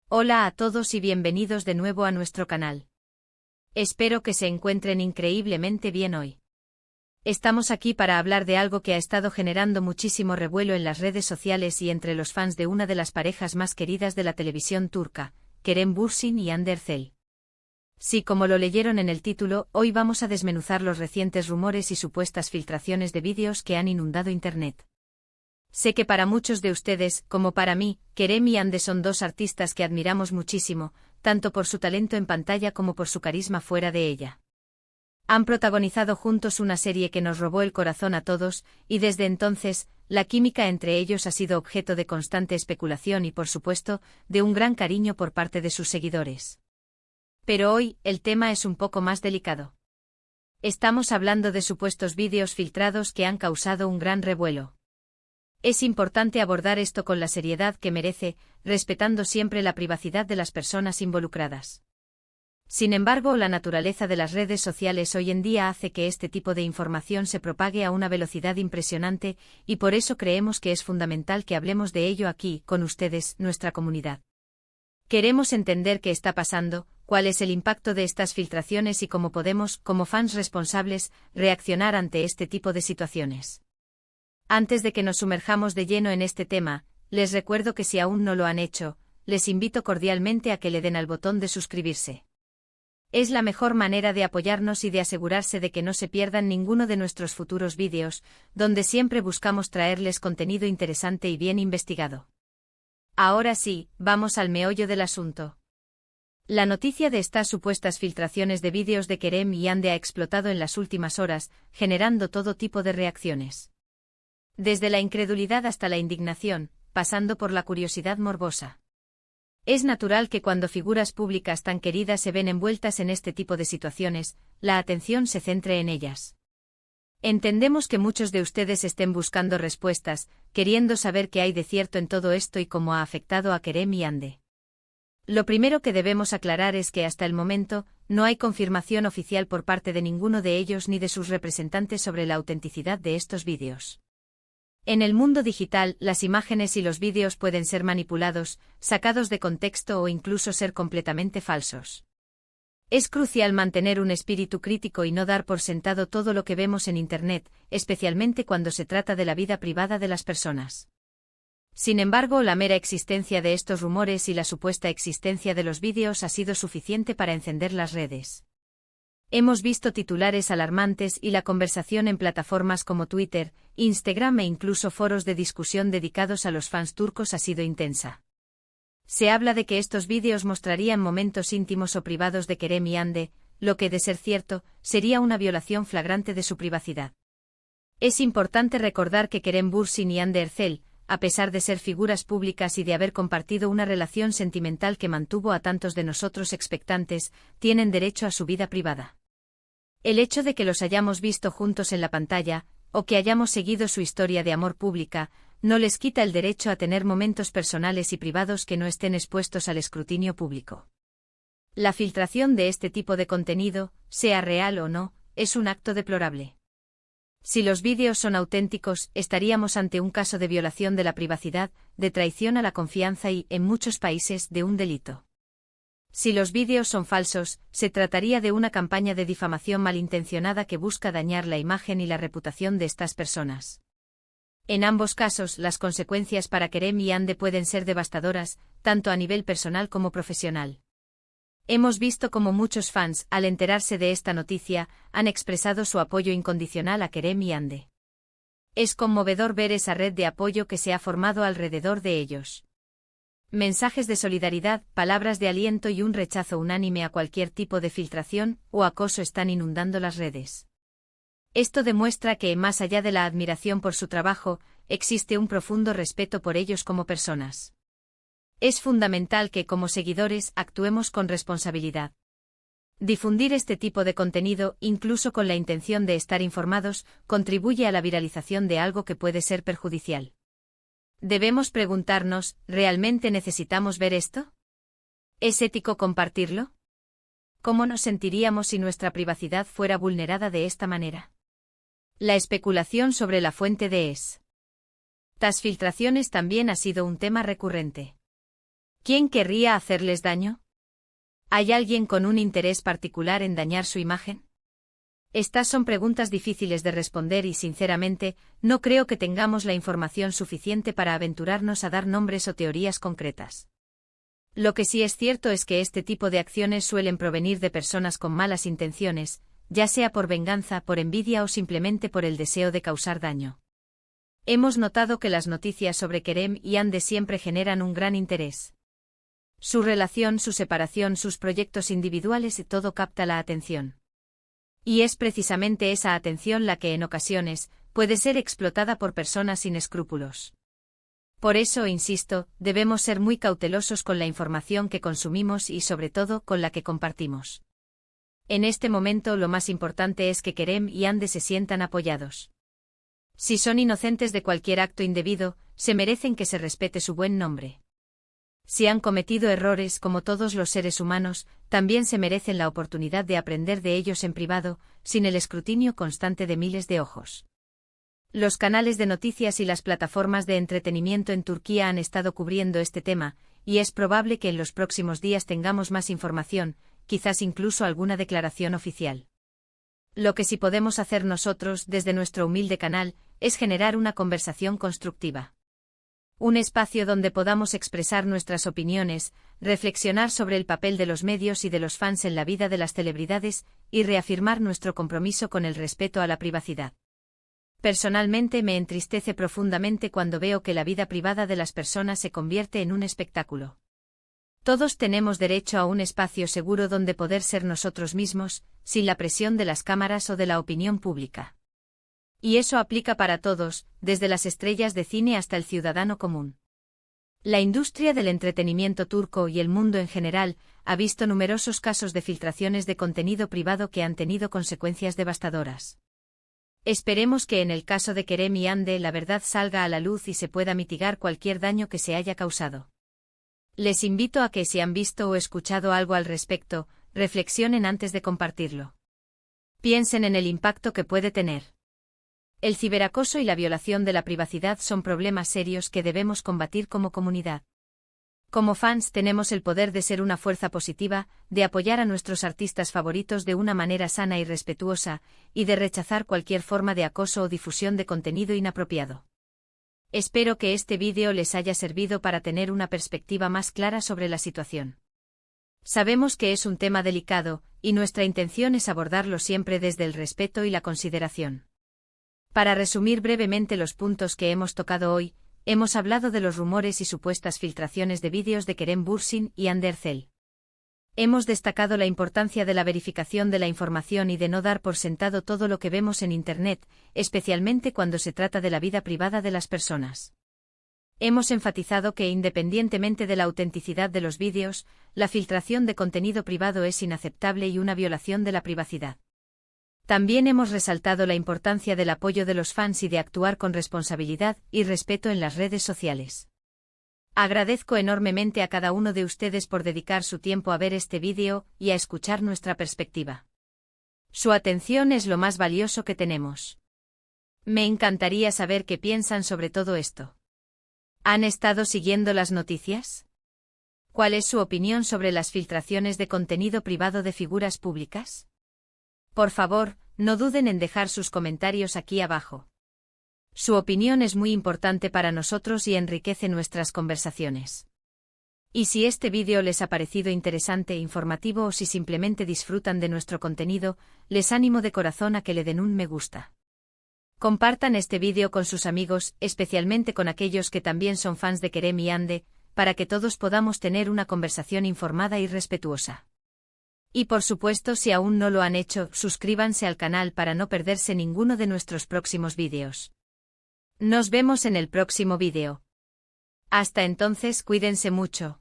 Hola a todos y bienvenidos de nuevo a nuestro canal. Espero que se encuentren increíblemente bien hoy. Estamos aquí para hablar de algo que ha estado generando muchísimo revuelo en las redes sociales y entre los fans de una de las parejas más queridas de la televisión turca, Kerem Bürsin y Hande Erçel. Sí, como lo leyeron en el título, hoy vamos a desmenuzar los recientes rumores y supuestas filtraciones de vídeos que han inundado Internet. Sé que para muchos de ustedes, como para mí, Kerem y Hande son dos artistas que admiramos muchísimo, tanto por su talento en pantalla como por su carisma fuera de ella. Han protagonizado juntos una serie que nos robó el corazón a todos, y desde entonces, la química entre ellos ha sido objeto de constante especulación y, por supuesto, de un gran cariño por parte de sus seguidores. Pero hoy, el tema es un poco más delicado. Estamos hablando de supuestos vídeos filtrados que han causado un gran revuelo. Es importante abordar esto con la seriedad que merece, respetando siempre la privacidad de las personas involucradas. Sin embargo, la naturaleza de las redes sociales hoy en día hace que este tipo de información se propague a una velocidad impresionante, y por eso creemos que es fundamental que hablemos de ello aquí, con ustedes, nuestra comunidad. Queremos entender qué está pasando, cuál es el impacto de estas filtraciones y cómo podemos, como fans responsables, reaccionar ante este tipo de situaciones. Antes de que nos sumerjamos de lleno en este tema, les recuerdo que si aún no lo han hecho, les invito cordialmente a que le den al botón de suscribirse. Es la mejor manera de apoyarnos y de asegurarse de que no se pierdan ninguno de nuestros futuros vídeos, donde siempre buscamos traerles contenido interesante y bien investigado. Ahora sí, vamos al meollo del asunto. La noticia de estas supuestas filtraciones de vídeos de Kerem y Hande ha explotado en las últimas horas, generando todo tipo de reacciones. Desde la incredulidad hasta la indignación, pasando por la curiosidad morbosa. Es natural que cuando figuras públicas tan queridas se ven envueltas en este tipo de situaciones, la atención se centre en ellas. Entendemos que muchos de ustedes estén buscando respuestas, queriendo saber qué hay de cierto en todo esto y cómo ha afectado a Kerem y Hande. Lo primero que debemos aclarar es que hasta el momento, no hay confirmación oficial por parte de ninguno de ellos ni de sus representantes sobre la autenticidad de estos vídeos. En el mundo digital, las imágenes y los vídeos pueden ser manipulados, sacados de contexto o incluso ser completamente falsos. Es crucial mantener un espíritu crítico y no dar por sentado todo lo que vemos en Internet, especialmente cuando se trata de la vida privada de las personas. Sin embargo, la mera existencia de estos rumores y la supuesta existencia de los vídeos ha sido suficiente para encender las redes. Hemos visto titulares alarmantes y la conversación en plataformas como Twitter, Instagram e incluso foros de discusión dedicados a los fans turcos ha sido intensa. Se habla de que estos vídeos mostrarían momentos íntimos o privados de Kerem y Hande, lo que, de ser cierto, sería una violación flagrante de su privacidad. Es importante recordar que Kerem Bürsin y Hande Erçel, a pesar de ser figuras públicas y de haber compartido una relación sentimental que mantuvo a tantos de nosotros expectantes, tienen derecho a su vida privada. El hecho de que los hayamos visto juntos en la pantalla, o que hayamos seguido su historia de amor pública, no les quita el derecho a tener momentos personales y privados que no estén expuestos al escrutinio público. La filtración de este tipo de contenido, sea real o no, es un acto deplorable. Si los vídeos son auténticos, estaríamos ante un caso de violación de la privacidad, de traición a la confianza y, en muchos países, de un delito. Si los vídeos son falsos, se trataría de una campaña de difamación malintencionada que busca dañar la imagen y la reputación de estas personas. En ambos casos, las consecuencias para Kerem y Hande pueden ser devastadoras, tanto a nivel personal como profesional. Hemos visto cómo muchos fans, al enterarse de esta noticia, han expresado su apoyo incondicional a Kerem y Hande. Es conmovedor ver esa red de apoyo que se ha formado alrededor de ellos. Mensajes de solidaridad, palabras de aliento y un rechazo unánime a cualquier tipo de filtración o acoso están inundando las redes. Esto demuestra que, más allá de la admiración por su trabajo, existe un profundo respeto por ellos como personas. Es fundamental que, como seguidores, actuemos con responsabilidad. Difundir este tipo de contenido, incluso con la intención de estar informados, contribuye a la viralización de algo que puede ser perjudicial. Debemos preguntarnos, ¿realmente necesitamos ver esto? ¿Es ético compartirlo? ¿Cómo nos sentiríamos si nuestra privacidad fuera vulnerada de esta manera? La especulación sobre la fuente de estas filtraciones también ha sido un tema recurrente. ¿Quién querría hacerles daño? ¿Hay alguien con un interés particular en dañar su imagen? Estas son preguntas difíciles de responder y, sinceramente, no creo que tengamos la información suficiente para aventurarnos a dar nombres o teorías concretas. Lo que sí es cierto es que este tipo de acciones suelen provenir de personas con malas intenciones, ya sea por venganza, por envidia o simplemente por el deseo de causar daño. Hemos notado que las noticias sobre Kerem y Ande siempre generan un gran interés. Su relación, su separación, sus proyectos individuales y todo capta la atención. Y es precisamente esa atención la que en ocasiones puede ser explotada por personas sin escrúpulos. Por eso, insisto, debemos ser muy cautelosos con la información que consumimos y sobre todo con la que compartimos. En este momento lo más importante es que Kerem y Ande se sientan apoyados. Si son inocentes de cualquier acto indebido, se merecen que se respete su buen nombre. Si han cometido errores como todos los seres humanos, también se merecen la oportunidad de aprender de ellos en privado, sin el escrutinio constante de miles de ojos. Los canales de noticias y las plataformas de entretenimiento en Turquía han estado cubriendo este tema, y es probable que en los próximos días tengamos más información, quizás incluso alguna declaración oficial. Lo que sí podemos hacer nosotros, desde nuestro humilde canal, es generar una conversación constructiva. Un espacio donde podamos expresar nuestras opiniones, reflexionar sobre el papel de los medios y de los fans en la vida de las celebridades, y reafirmar nuestro compromiso con el respeto a la privacidad. Personalmente me entristece profundamente cuando veo que la vida privada de las personas se convierte en un espectáculo. Todos tenemos derecho a un espacio seguro donde poder ser nosotros mismos, sin la presión de las cámaras o de la opinión pública. Y eso aplica para todos, desde las estrellas de cine hasta el ciudadano común. La industria del entretenimiento turco y el mundo en general ha visto numerosos casos de filtraciones de contenido privado que han tenido consecuencias devastadoras. Esperemos que en el caso de Kerem y Ande la verdad salga a la luz y se pueda mitigar cualquier daño que se haya causado. Les invito a que, si han visto o escuchado algo al respecto, reflexionen antes de compartirlo. Piensen en el impacto que puede tener. El ciberacoso y la violación de la privacidad son problemas serios que debemos combatir como comunidad. Como fans tenemos el poder de ser una fuerza positiva, de apoyar a nuestros artistas favoritos de una manera sana y respetuosa, y de rechazar cualquier forma de acoso o difusión de contenido inapropiado. Espero que este vídeo les haya servido para tener una perspectiva más clara sobre la situación. Sabemos que es un tema delicado, y nuestra intención es abordarlo siempre desde el respeto y la consideración. Para resumir brevemente los puntos que hemos tocado hoy, hemos hablado de los rumores y supuestas filtraciones de vídeos de Kerem Bürsin y Hande Erçel. Hemos destacado la importancia de la verificación de la información y de no dar por sentado todo lo que vemos en Internet, especialmente cuando se trata de la vida privada de las personas. Hemos enfatizado que, independientemente de la autenticidad de los vídeos, la filtración de contenido privado es inaceptable y una violación de la privacidad. También hemos resaltado la importancia del apoyo de los fans y de actuar con responsabilidad y respeto en las redes sociales. Agradezco enormemente a cada uno de ustedes por dedicar su tiempo a ver este vídeo y a escuchar nuestra perspectiva. Su atención es lo más valioso que tenemos. Me encantaría saber qué piensan sobre todo esto. ¿Han estado siguiendo las noticias? ¿Cuál es su opinión sobre las filtraciones de contenido privado de figuras públicas? Por favor, no duden en dejar sus comentarios aquí abajo. Su opinión es muy importante para nosotros y enriquece nuestras conversaciones. Y si este vídeo les ha parecido interesante, informativo o si simplemente disfrutan de nuestro contenido, les animo de corazón a que le den un me gusta. Compartan este vídeo con sus amigos, especialmente con aquellos que también son fans de Kerem y Hande, para que todos podamos tener una conversación informada y respetuosa. Y por supuesto, si aún no lo han hecho, suscríbanse al canal para no perderse ninguno de nuestros próximos vídeos. Nos vemos en el próximo vídeo. Hasta entonces, cuídense mucho.